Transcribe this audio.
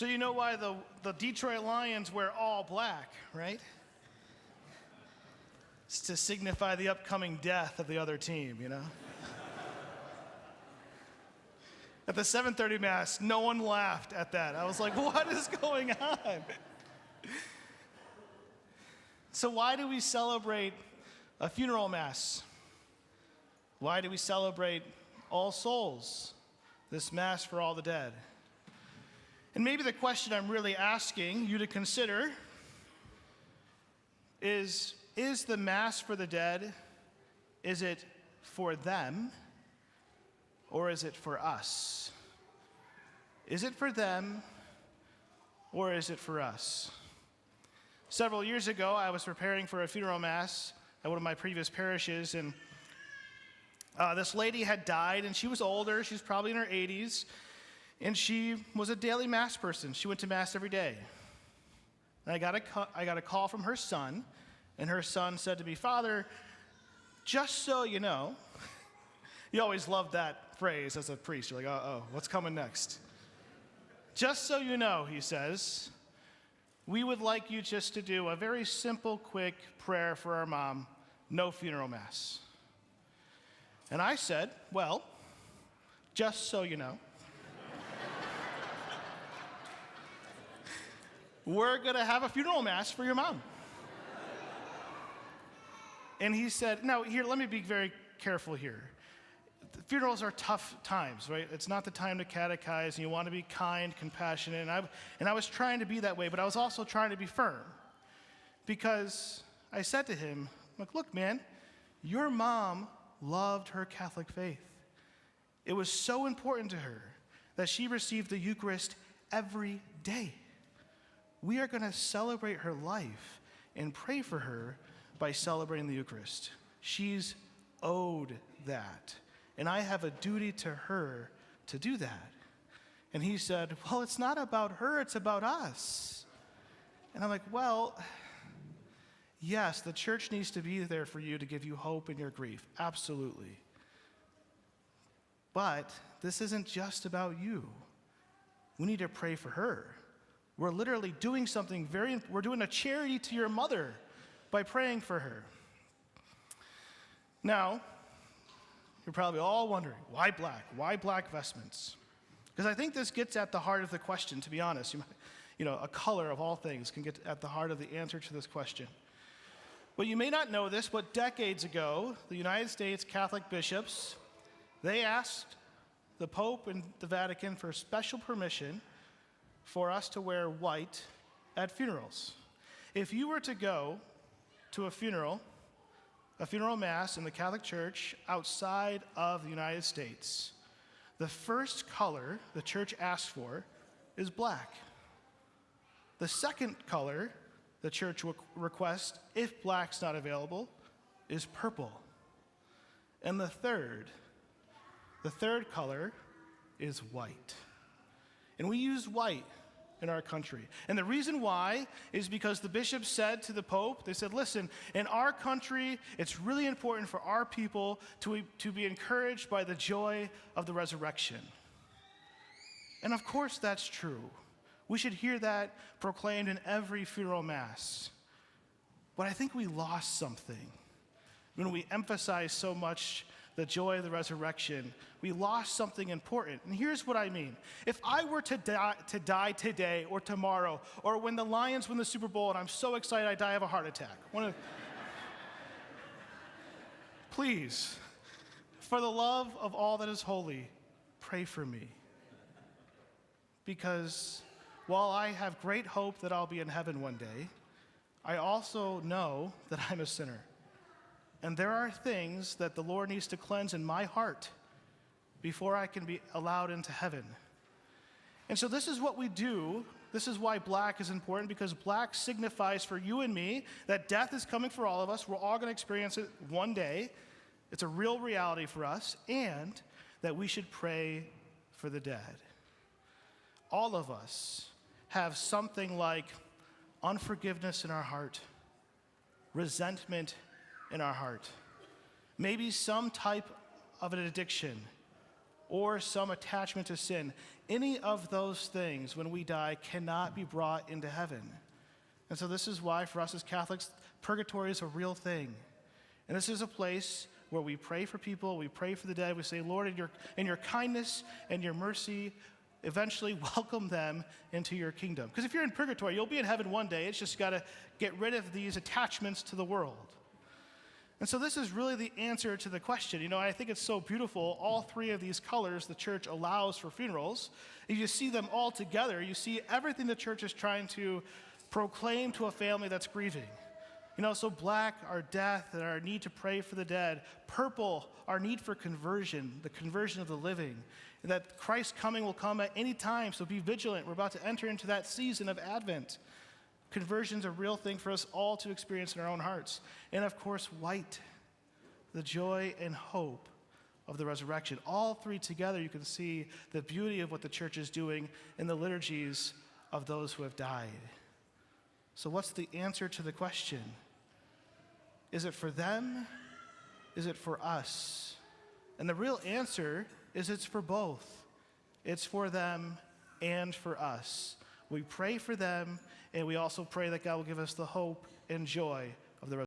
So you know why the Detroit Lions wear all black, right? It's to signify the upcoming death of the other team, you know? At the 7:30 Mass, no one laughed at that. I was like, what is going on? So why do we celebrate a funeral Mass? Why do we celebrate All Souls, this Mass for all the dead? And maybe the question I'm really asking you to consider is the Mass for the dead, is it for them or is it for us? Is it for them or is it for us? Several years ago, I was preparing for a funeral Mass at one of my previous parishes, and this lady had died, and she was older. She was probably in her 80s. And she was a daily Mass person. She went to Mass every day. And I got a call from her son, and her son said to me, "Father, just so you know," you always love that phrase as a priest. You're like, uh-oh, what's coming next? "Just so you know," he says, "we would like you just to do a very simple, quick prayer for our mom, no funeral Mass." And I said, "Well, just so you know, we're going to have a funeral Mass for your mom." And he said, now here, let me be very careful here. Funerals are tough times, right? It's not the time to catechize, and you want to be kind, compassionate. And I was trying to be that way, but I was also trying to be firm. Because I said to him, look, man, your mom loved her Catholic faith. It was so important to her that she received the Eucharist every day. We are going to celebrate her life and pray for her by celebrating the Eucharist. She's owed that. And I have a duty to her to do that. And he said, "Well, it's not about her, it's about us." And I'm like, well, yes, the church needs to be there for you to give you hope in your grief. Absolutely. But this isn't just about you. We need to pray for her. We're literally doing something we're doing a charity to your mother by praying for her. Now, you're probably all wondering, why black? Why black vestments? Because I think this gets at the heart of the question, to be honest. You know, a color of all things can get at the heart of the answer to this question. But you may not know this, but decades ago, the United States Catholic bishops, they asked the Pope and the Vatican for special permission for us to wear white at funerals. If you were to go to a funeral Mass in the Catholic Church outside of the United States, the first color the church asks for is black. The second color the church requests, if black's not available, is purple. And the third color is white. And we use white in our country. And the reason why is because the bishops said to the Pope, they said, listen, in our country, it's really important for our people to be encouraged by the joy of the resurrection. And of course that's true. We should hear that proclaimed in every funeral Mass. But I think we lost something when we emphasize so much the joy of the resurrection. We lost something important. And here's what I mean. If I were to die today or tomorrow, or when the Lions win the Super Bowl and I'm so excited I die of a heart attack, please, for the love of all that is holy, pray for me. Because while I have great hope that I'll be in heaven one day, I also know that I'm a sinner. And there are things that the Lord needs to cleanse in my heart before I can be allowed into heaven. And so this is what we do. This is why black is important, because black signifies for you and me that death is coming for all of us. We're all going to experience it one day. It's a real reality for us, and that we should pray for the dead. All of us have something like unforgiveness in our heart, resentment in our heart, maybe some type of an addiction, or some attachment to sin. Any of those things, when we die, cannot be brought into heaven. And so this is why, for us as Catholics, purgatory is a real thing. And this is a place where we pray for people, we pray for the dead, we say, Lord, in your kindness and your mercy, eventually welcome them into your kingdom. Because if you're in purgatory, you'll be in heaven one day. It's just got to get rid of these attachments to the world. And so this is really the answer to the question. I think it's so beautiful. All three of these colors the church allows for funerals. If you see them all together, you see everything the church is trying to proclaim to a family that's grieving. So black, our death and our need to pray for the dead. Purple, our need for conversion, the conversion of the living. And that Christ's coming will come at any time, so be vigilant. We're about to enter into that season of Advent. Conversion's a real thing for us all to experience in our own hearts. And of course, white, the joy and hope of the resurrection. All three together, you can see the beauty of what the church is doing in the liturgies of those who have died. So what's the answer to the question? Is it for them? Is it for us? And the real answer is it's for both. It's for them and for us. We pray for them, and we also pray that God will give us the hope and joy